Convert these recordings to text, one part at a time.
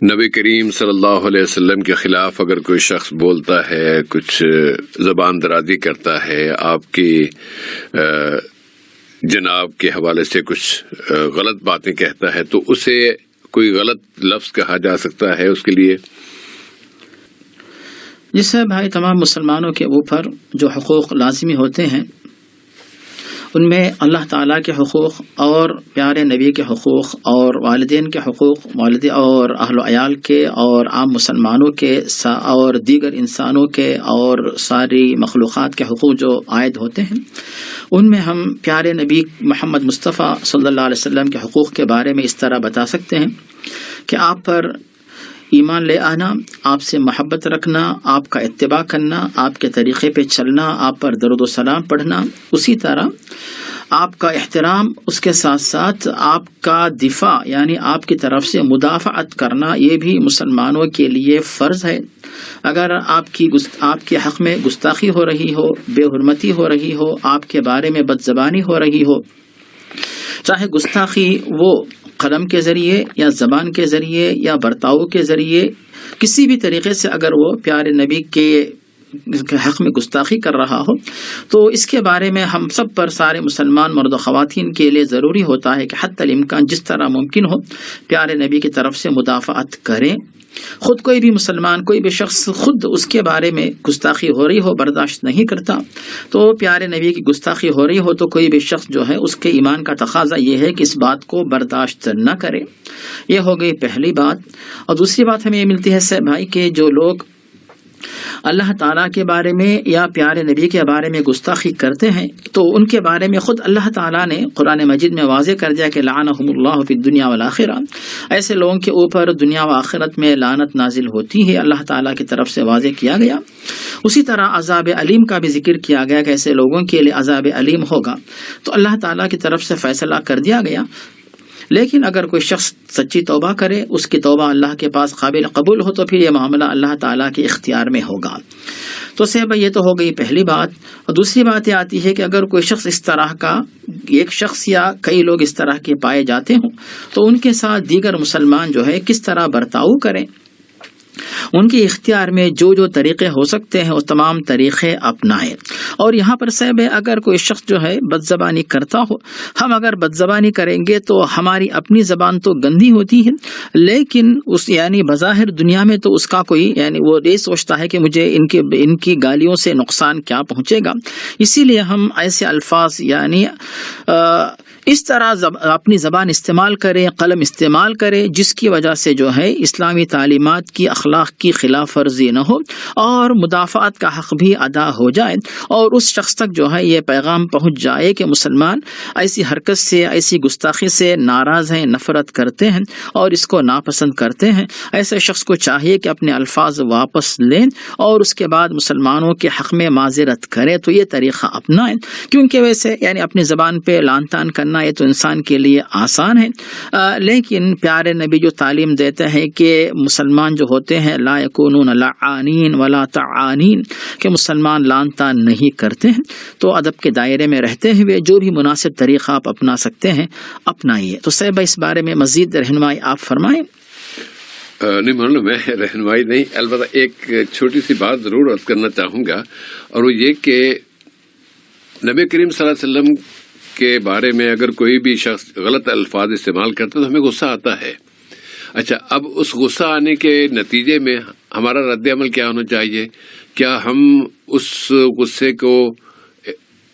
نبی کریم صلی اللہ علیہ وسلم کے خلاف اگر کوئی شخص بولتا ہے، کچھ زبان درازی کرتا ہے، آپ کی جناب کے حوالے سے کچھ غلط باتیں کہتا ہے، تو اسے کوئی غلط لفظ کہا جا سکتا ہے اس کے لیے؟ جس سے بھائی تمام مسلمانوں کے اوپر جو حقوق لازمی ہوتے ہیں ان میں اللہ تعالیٰ کے حقوق اور پیارے نبی کے حقوق اور والدین کے حقوق، والد اور اہل و عیال کے اور عام مسلمانوں کے اور دیگر انسانوں کے اور ساری مخلوقات کے حقوق جو عائد ہوتے ہیں، ان میں ہم پیارے نبی محمد مصطفیٰ صلی اللہ علیہ وسلم کے حقوق کے بارے میں اس طرح بتا سکتے ہیں کہ آپ پر ایمان لے آنا، آپ سے محبت رکھنا، آپ کا اتباع کرنا، آپ کے طریقے پہ چلنا، آپ پر درود و سلام پڑھنا، اسی طرح آپ کا احترام، اس کے ساتھ ساتھ آپ کا دفاع یعنی آپ کی طرف سے مدافعت کرنا، یہ بھی مسلمانوں کے لیے فرض ہے۔ اگر آپ کے حق میں گستاخی ہو رہی ہو، بے حرمتی ہو رہی ہو، آپ کے بارے میں بد زبانی ہو رہی ہو، چاہے گستاخی وہ قلم کے ذریعے یا زبان کے ذریعے یا برتاؤ کے ذریعے، کسی بھی طریقے سے اگر وہ پیارے نبی کے حق میں گستاخی کر رہا ہو، تو اس کے بارے میں ہم سب پر، سارے مسلمان مرد و خواتین کے لیے ضروری ہوتا ہے کہ حتی الامکان جس طرح ممکن ہو پیارے نبی کی طرف سے مدافعت کریں۔ خود کوئی بھی مسلمان، کوئی بھی شخص خود اس کے بارے میں گستاخی ہو رہی ہو برداشت نہیں کرتا، تو پیارے نبی کی گستاخی ہو رہی ہو تو کوئی بھی شخص جو ہے اس کے ایمان کا تقاضا یہ ہے کہ اس بات کو برداشت نہ کرے۔ یہ ہو گئی پہلی بات۔ اور دوسری بات ہمیں یہ ملتی ہے سے بھائی کہ جو لوگ اللہ تعالیٰ کے بارے میں یا پیارے نبی کے بارے میں گستاخی کرتے ہیں تو ان کے بارے میں خود اللہ تعالیٰ نے قرآن مجید میں واضح کر دیا کہ لعنہم اللہ فی الدنیا والآخرہ، ایسے لوگوں کے اوپر دنیا و آخرت میں لعنت نازل ہوتی ہے، اللہ تعالیٰ کی طرف سے واضح کیا گیا۔ اسی طرح عذاب علیم کا بھی ذکر کیا گیا کہ ایسے لوگوں کے لیے عذاب علیم ہوگا، تو اللہ تعالیٰ کی طرف سے فیصلہ کر دیا گیا۔ لیکن اگر کوئی شخص سچی توبہ کرے، اس کی توبہ اللہ کے پاس قابل قبول ہو، تو پھر یہ معاملہ اللہ تعالیٰ کے اختیار میں ہوگا۔ تو صاحب یہ تو ہو گئی پہلی بات۔ اور دوسری بات یہ آتی ہے کہ اگر کوئی شخص اس طرح کا، ایک شخص یا کئی لوگ اس طرح کے پائے جاتے ہوں، تو ان کے ساتھ دیگر مسلمان جو ہے کس طرح برتاؤ کریں، ان کے اختیار میں جو جو طریقے ہو سکتے ہیں وہ تمام طریقے اپنائیں۔ اور یہاں پر صاحب اگر کوئی شخص جو ہے بد زبانی کرتا ہو، ہم اگر بد زبانی کریں گے تو ہماری اپنی زبان تو گندی ہوتی ہے، لیکن اس یعنی بظاہر دنیا میں تو اس کا کوئی یعنی وہ یہ سوچتا ہے کہ مجھے ان کی گالیوں سے نقصان کیا پہنچے گا۔ اسی لیے ہم ایسے الفاظ یعنی اس طرح اپنی زبان استعمال کریں، قلم استعمال کریں جس کی وجہ سے جو ہے اسلامی تعلیمات کی، اخلاق کی خلاف ورزی نہ ہو اور مدافعت کا حق بھی ادا ہو جائے، اور اس شخص تک جو ہے یہ پیغام پہنچ جائے کہ مسلمان ایسی حرکت سے، ایسی گستاخی سے ناراض ہیں، نفرت کرتے ہیں اور اس کو ناپسند کرتے ہیں۔ ایسے شخص کو چاہیے کہ اپنے الفاظ واپس لیں اور اس کے بعد مسلمانوں کے حق میں معذرت کریں، تو یہ طریقہ اپنائیں، کیونکہ ویسے یعنی اپنی زبان پہ لعن طعن کرنا یہ تو انسان کے لیے آسان ہے، لیکن پیارے نبی جو تعلیم دیتے ہیں کہ مسلمان جو ہوتے ہیں لا یکونون لعانین ولا تعانین، کہ مسلمان لعن طعن نہیں کرتے ہیں، تو ادب کے دائرے میں رہتے ہوئے جو بھی مناسب طریقہ آپ اپنا سکتے ہیں اپنائیے۔ تو صاحب اس بارے میں مزید رہنمائی آپ فرمائیں۔ نہیں مولانا، میں رہنمائی نہیں، البتہ ایک چھوٹی سی بات ضرور عرض کرنا چاہوں گا، اور وہ یہ کہ نبی کریم صلی اللہ علیہ وسلم کے بارے میں اگر کوئی بھی شخص غلط الفاظ استعمال کرتا ہے تو ہمیں غصہ آتا ہے۔ اچھا، اب اس غصہ آنے کے نتیجے میں ہمارا رد عمل کیا ہونا چاہیے؟ کیا ہم اس غصے کو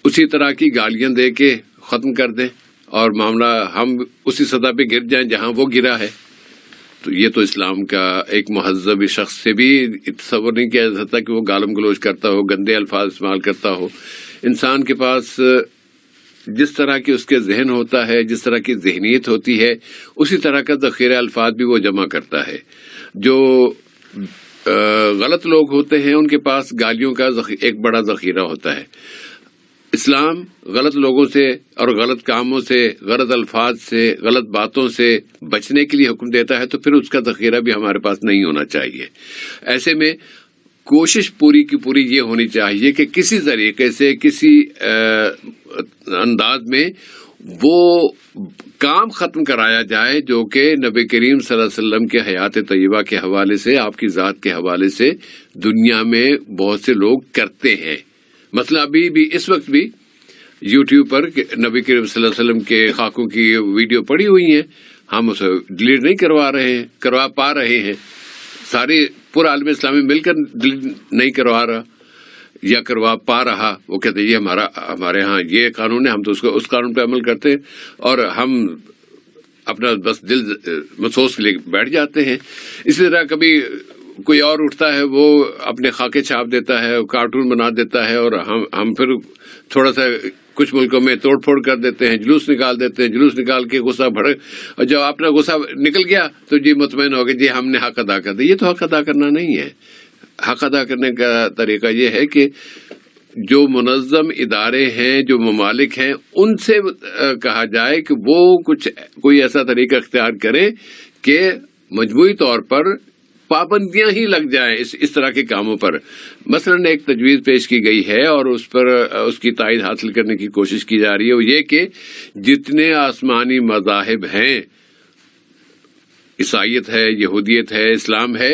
اسی طرح کی گالیاں دے کے ختم کر دیں اور معاملہ ہم اسی سطح پہ گر جائیں جہاں وہ گرا ہے؟ تو یہ تو اسلام کا ایک مہذب شخص سے بھی تصور نہیں کیا جا سکتا کہ وہ گالم گلوچ کرتا ہو، گندے الفاظ استعمال کرتا ہو۔ انسان کے پاس جس طرح کی اس کے ذہن ہوتا ہے، جس طرح کی ذہنیت ہوتی ہے، اسی طرح کا ذخیرہ الفاظ بھی وہ جمع کرتا ہے۔ جو غلط لوگ ہوتے ہیں ان کے پاس گالیوں کا ایک بڑا ذخیرہ ہوتا ہے۔ اسلام غلط لوگوں سے اور غلط کاموں سے، غلط الفاظ سے، غلط باتوں سے بچنے کے لیے حکم دیتا ہے، تو پھر اس کا ذخیرہ بھی ہمارے پاس نہیں ہونا چاہیے۔ ایسے میں کوشش پوری کی پوری یہ ہونی چاہیے کہ کسی طریقے سے، کسی انداز میں وہ کام ختم کرایا جائے جو کہ نبی کریم صلی اللہ علیہ وسلم کے حیات طیبہ کے حوالے سے، آپ کی ذات کے حوالے سے دنیا میں بہت سے لوگ کرتے ہیں. مثلا ابھی بھی اس وقت بھی یوٹیوب پر نبی کریم صلی اللہ علیہ وسلم کے خاکوں کی ویڈیو پڑی ہوئی ہیں، ہم اسے ڈیلیٹ نہیں کروا پا رہے ہیں. سارے پورا عالم اسلامی مل کر ڈیلیٹ نہیں کروا رہا یا کروا پا رہا. وہ کہتے ہیں یہ ہمارے ہاں یہ قانون ہے، ہم تو اس قانون پہ عمل کرتے ہیں، اور ہم اپنا بس دل محسوس کے لیے بیٹھ جاتے ہیں. اسی طرح کبھی کوئی اور اٹھتا ہے، وہ اپنے خاکے چھاپ دیتا ہے، کارٹون بنا دیتا ہے، اور ہم پھر تھوڑا سا کچھ ملکوں میں توڑ پھوڑ کر دیتے ہیں، جلوس نکال دیتے ہیں، جلوس نکال کے غصہ بھڑک، اور جب اپنا غصہ نکل گیا تو جی مطمئن ہو گیا جی ہم نے حق ادا کر دیا. یہ تو حق ادا کرنا نہیں ہے. حق ادا کرنے کا طریقہ یہ ہے کہ جو منظم ادارے ہیں، جو ممالک ہیں، ان سے کہا جائے کہ وہ کوئی ایسا طریقہ اختیار کریں کہ مجموعی طور پر پابندیاں ہی لگ جائیں اس طرح کے کاموں پر. مثلا ایک تجویز پیش کی گئی ہے اور اس پر اس کی تائید حاصل کرنے کی کوشش کی جا رہی ہے، وہ یہ کہ جتنے آسمانی مذاہب ہیں، عیسائیت ہے، یہودیت ہے، اسلام ہے،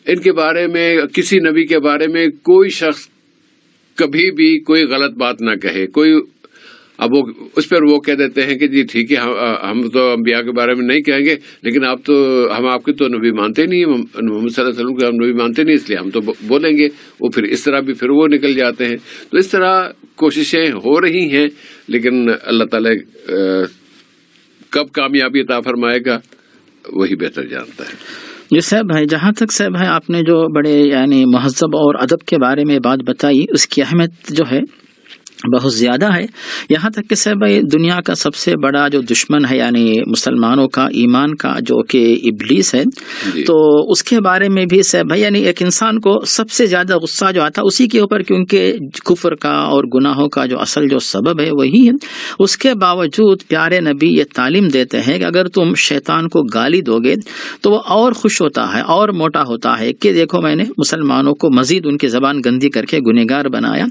ان کے بارے میں کسی نبی کے بارے میں کوئی شخص کبھی بھی کوئی غلط بات نہ کہے. اب وہ اس پر وہ کہہ دیتے ہیں کہ جی ٹھیک ہے ہم تو انبیاء کے بارے میں نہیں کہیں گے، لیکن ہم آپ کے تو نبی مانتے نہیں، محمد صلی اللہ علیہ وسلم کو ہم نبی مانتے نہیں، اس لیے ہم تو بولیں گے. وہ پھر اس طرح بھی پھر وہ نکل جاتے ہیں. تو اس طرح کوششیں ہو رہی ہیں، لیکن اللہ تعالی کب کامیابی عطا فرمائے گا وہی بہتر جانتا ہے. جی صاحب بھائی، جہاں تک صاحب بھائی آپ نے جو بڑے مہذب اور ادب کے بارے میں بات بتائی، اس کی اہمیت جو ہے بہت زیادہ ہے. یہاں تک کہ صاحب بھائی دنیا کا سب سے بڑا جو دشمن ہے مسلمانوں کا، ایمان کا، جو کہ ابلیس ہے، تو اس کے بارے میں بھی صاحب بھائی ایک انسان کو سب سے زیادہ غصہ جو آتا اسی کے اوپر، کیونکہ کفر کا اور گناہوں کا جو اصل جو سبب ہے وہی ہے. اس کے باوجود پیارے نبی یہ تعلیم دیتے ہیں کہ اگر تم شیطان کو گالی دو گے تو وہ اور خوش ہوتا ہے اور موٹا ہوتا ہے کہ دیکھو میں نے مسلمانوں کو مزید ان کی زبان گندی کر کے گنہگار بنایا.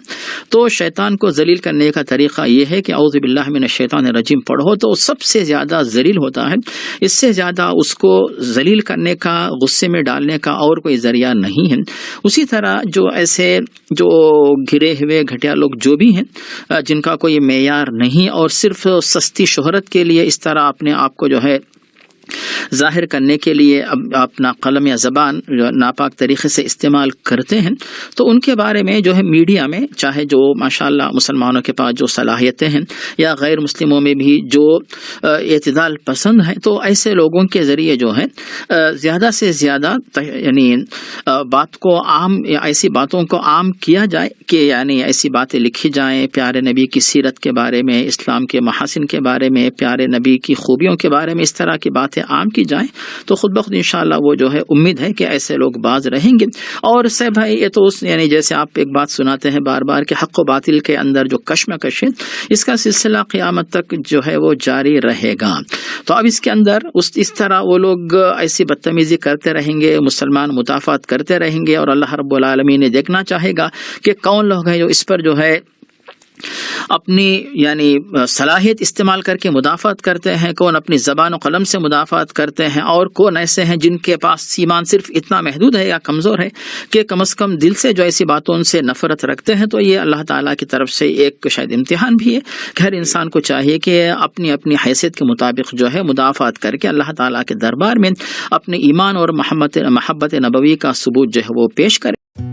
تو شیطان کو ذلیل کرنے کا طریقہ یہ ہے کہ اعوذ باللہ من الشیطان الرجیم پڑھو تو سب سے زیادہ ذلیل ہوتا ہے. اس سے زیادہ اس کو ذلیل کرنے کا، غصے میں ڈالنے کا اور کوئی ذریعہ نہیں ہے. اسی طرح جو ایسے جو گرے ہوئے گھٹیا لوگ جو بھی ہیں، جن کا کوئی معیار نہیں اور صرف سستی شہرت کے لیے اس طرح اپنے آپ کو جو ہے ظاہر کرنے کے لیے اپنا قلم یا زبان جو ناپاک طریقے سے استعمال کرتے ہیں، تو ان کے بارے میں جو ہے میڈیا میں، چاہے جو ماشاءاللہ مسلمانوں کے پاس جو صلاحیتیں ہیں یا غیر مسلموں میں بھی جو اعتدال پسند ہیں، تو ایسے لوگوں کے ذریعے جو ہے زیادہ سے زیادہ بات کو عام یا ایسی باتوں کو عام کیا جائے کہ ایسی باتیں لکھی جائیں پیارے نبی کی سیرت کے بارے میں، اسلام کے محاسن کے بارے میں، پیارے نبی کی خوبیوں کے بارے میں، اس طرح کی باتیں عام کی جائیں تو خود بخود انشاءاللہ وہ جو ہے امید ہے کہ ایسے لوگ باز رہیں گے. اور سے بھائی یہ تو جیسے آپ ایک بات سناتے ہیں بار بار کہ حق و باطل کے اندر جو کشمکش ہے، اس کا سلسلہ قیامت تک جو ہے وہ جاری رہے گا. تو اب اس کے اندر اس طرح وہ لوگ ایسی بدتمیزی کرتے رہیں گے، مسلمان مدافعت کرتے رہیں گے، اور اللہ رب العالمین نے دیکھنا چاہے گا کہ کون لوگ ہیں جو اس پر جو ہے اپنی صلاحیت استعمال کر کے مدافعت کرتے ہیں، کون اپنی زبان و قلم سے مدافعت کرتے ہیں، اور کون ایسے ہیں جن کے پاس ایمان صرف اتنا محدود ہے یا کمزور ہے کہ کم از کم دل سے جو ایسی باتوں سے نفرت رکھتے ہیں. تو یہ اللہ تعالیٰ کی طرف سے ایک شاید امتحان بھی ہے کہ ہر انسان کو چاہیے کہ اپنی اپنی حیثیت کے مطابق جو ہے مدافعت کر کے اللہ تعالیٰ کے دربار میں اپنے ایمان اور محبت نبوی کا ثبوت جو ہے وہ پیش کرے.